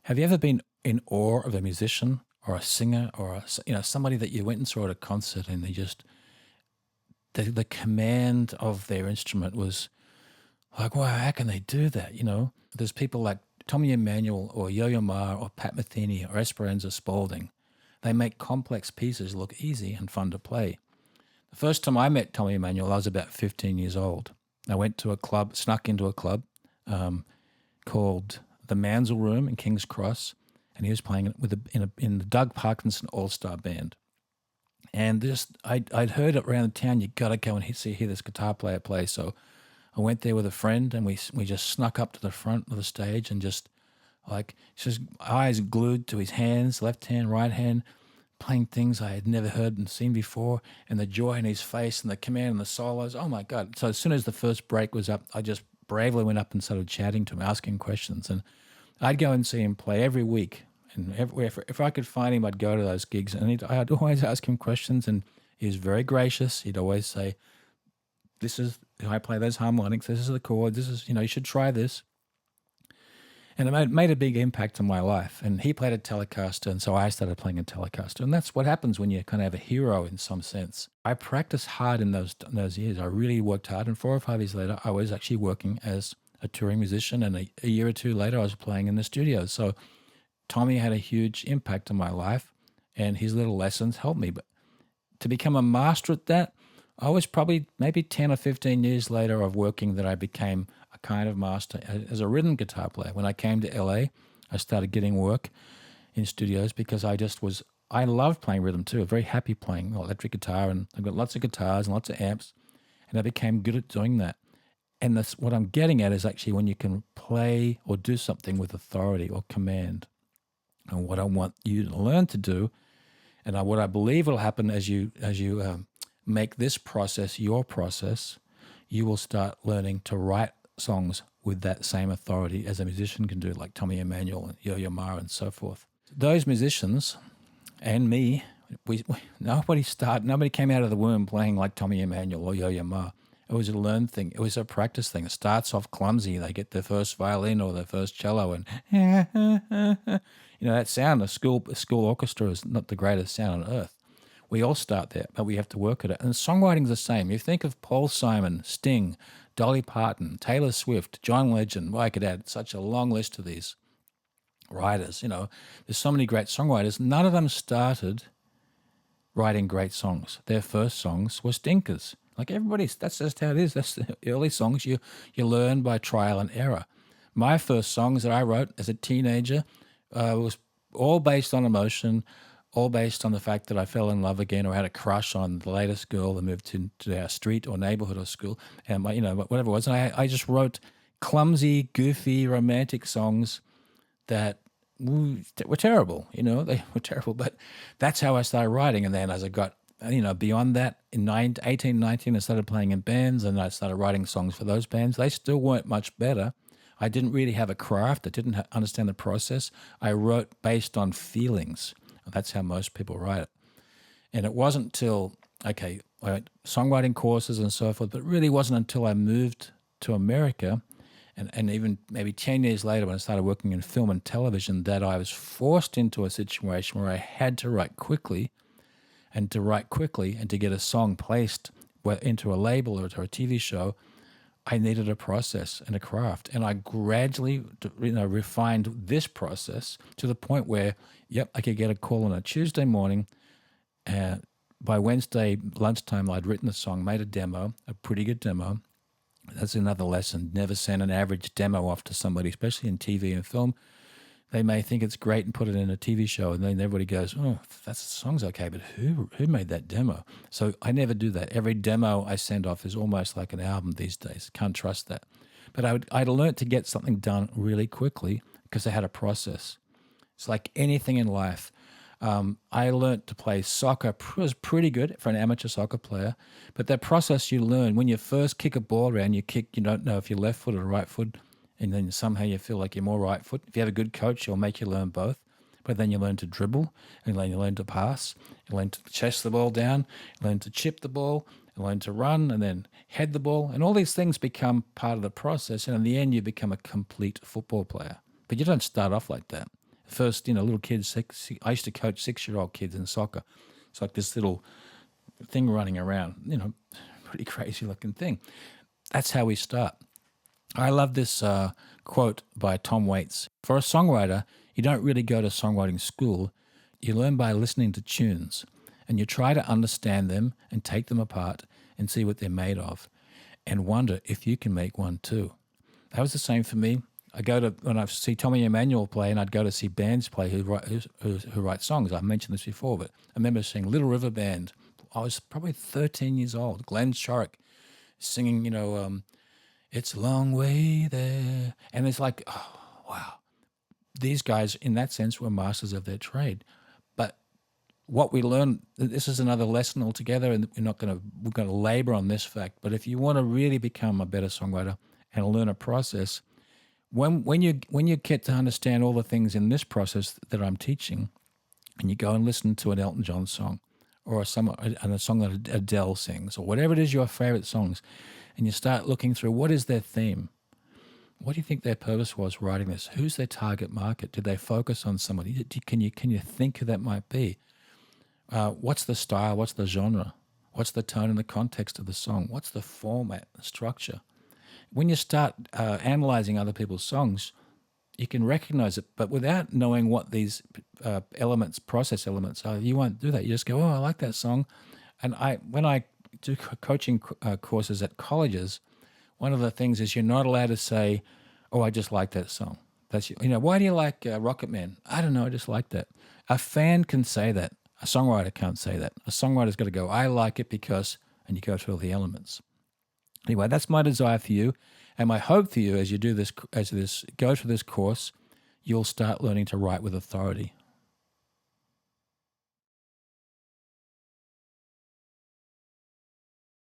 Have you ever been in awe of a musician or a singer or somebody that you went and saw at a concert and they just the command of their instrument was like, wow, how can they do that? There's people like Tommy Emmanuel or Yo-Yo Ma or Pat Metheny or Esperanza Spalding. They make complex pieces look easy and fun to play. The first time I met Tommy Emmanuel, I was about 15 years old. I went to a club, snuck into a club called the Mansell Room in King's Cross, and he was playing in the Doug Parkinson All-Star Band. And I'd heard it around the town, you got to go and hear this guitar player play. So I went there with a friend, and we just snuck up to the front of the stage and just eyes glued to his hands, left hand, right hand, playing things I had never heard and seen before, and the joy in his face and the command and the solos. Oh my God. So as soon as the first break was up, I just bravely went up and started chatting to him, asking questions. And I'd go and see him play every week. And if I could find him, I'd go to those gigs. And I'd always ask him questions, and he was very gracious. He'd always say, this is how I play those harmonics. This is the chord. This is, you should try this. And it made a big impact on my life. And he played a Telecaster, and so I started playing a Telecaster. And that's what happens when you kind of have a hero in some sense. I practiced hard in those years. I really worked hard. And 4 or 5 years later, I was actually working as a touring musician. And a year or two later, I was playing in the studio. So Tommy had a huge impact on my life, and his little lessons helped me. But to become a master at that, I was probably maybe 10 or 15 years later of working that I became a kind of master as a rhythm guitar player. When I came to LA, I started getting work in studios because I loved playing rhythm too. Very happy playing electric guitar, and I've got lots of guitars and lots of amps, and I became good at doing that. And that's what I'm getting at is actually when you can play or do something with authority or command. And what I want you to learn to do, and what I believe will happen as you make this process your process, you will start learning to write songs with that same authority as a musician can do, like Tommy Emmanuel and Yo-Yo Ma and so forth. Those musicians and me, nobody came out of the womb playing like Tommy Emmanuel or Yo-Yo Ma. It was a learned thing. It was a practice thing. It starts off clumsy. They get their first violin or their first cello, and that sound. A school orchestra is not the greatest sound on earth. We all start there, but we have to work at it. And songwriting's the same. You think of Paul Simon, Sting, Dolly Parton, Taylor Swift, John Legend. Well, I could add such a long list of these writers. There's so many great songwriters. None of them started writing great songs. Their first songs were stinkers. Like everybody's, that's just how it is. That's the early songs you learn by trial and error. My first songs that I wrote as a teenager was all based on emotion, all based on the fact that I fell in love again or had a crush on the latest girl that moved to our street or neighborhood or school, and whatever it was. And I just wrote clumsy, goofy, romantic songs that were terrible. They were terrible, but that's how I started writing. And then as I got beyond that, in 18, 19, I started playing in bands, and I started writing songs for those bands. They still weren't much better. I didn't really have a craft. I didn't understand the process. I wrote based on feelings. That's how most people write it. And it wasn't until, I went songwriting courses and so forth, but it really wasn't until I moved to America and even maybe 10 years later when I started working in film and television that I was forced into a situation where I had to write quickly and to get a song placed into a label or to a TV show, I needed a process and a craft. And I gradually, refined this process to the point where, I could get a call on a Tuesday morning. And by Wednesday lunchtime, I'd written a song, made a demo, a pretty good demo. That's another lesson. Never send an average demo off to somebody, especially in TV and film. They may think it's great and put it in a TV show, and then everybody goes, "Oh, that song's okay, but who made that demo?" So I never do that. Every demo I send off is almost like an album these days. Can't trust that. But I'd learned to get something done really quickly because I had a process. It's like anything in life. I learned to play soccer. I was pretty good for an amateur soccer player, but that process you learn when you first kick a ball around, you don't know if you're left foot or right foot. And then somehow you feel like you're more right foot. If you have a good coach, he'll make you learn both. But then you learn to dribble, and then you learn to pass, you learn to chase the ball down, you learn to chip the ball, you learn to run, and then head the ball. And all these things become part of the process. And in the end, you become a complete football player. But you don't start off like that. First, little kids. I used to coach 6-year-old kids in soccer. It's like this little thing running around, pretty crazy looking thing. That's how we start. I love this quote by Tom Waits. For a songwriter, you don't really go to songwriting school. You learn by listening to tunes, and you try to understand them and take them apart and see what they're made of and wonder if you can make one too. That was the same for me. When I see Tommy Emmanuel play, and I'd go to see bands play who write songs. I've mentioned this before, but I remember seeing Little River Band. I was probably 13 years old. Glenn Shorrock singing, it's a long way there. And it's like, oh, wow. These guys, in that sense, were masters of their trade. But what we learn, this is another lesson altogether, and we're going to labor on this fact. But if you want to really become a better songwriter and learn a process, when you get to understand all the things in this process that I'm teaching, and you go and listen to an Elton John song, or a song that Adele sings, or whatever it is your favorite songs, and you start looking through what is their theme. What do you think their purpose was writing this? Who's their target market? Did they focus on somebody? Can you think who that might be? What's the style? What's the genre? What's the tone and the context of the song? What's the format, the structure? When you start analyzing other people's songs, you can recognize it, but without knowing what these process elements are, you won't do that. You just go, oh, I like that song. And when I do coaching courses at colleges, one of the things is you're not allowed to say, oh, I just like that song. Why do you like Rocket Man? I don't know, I just like that. A fan can say that. A songwriter can't say that. A songwriter's got to go, I like it because, and you go through all the elements. Anyway, that's my desire for you, and my hope for you as you do this, go through this course, you'll start learning to write with authority.